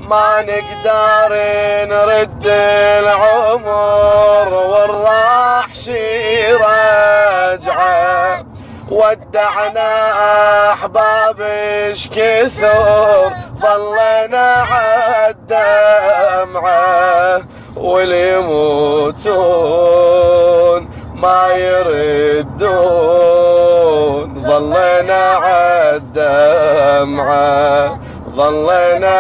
ما نقدر نرد العمر والراح شي رجعه، ودعنا احباب اش كثر ظلنا عالدمعه، واللي يموتون ما يردون ظلنا عالدمعه، ظلنا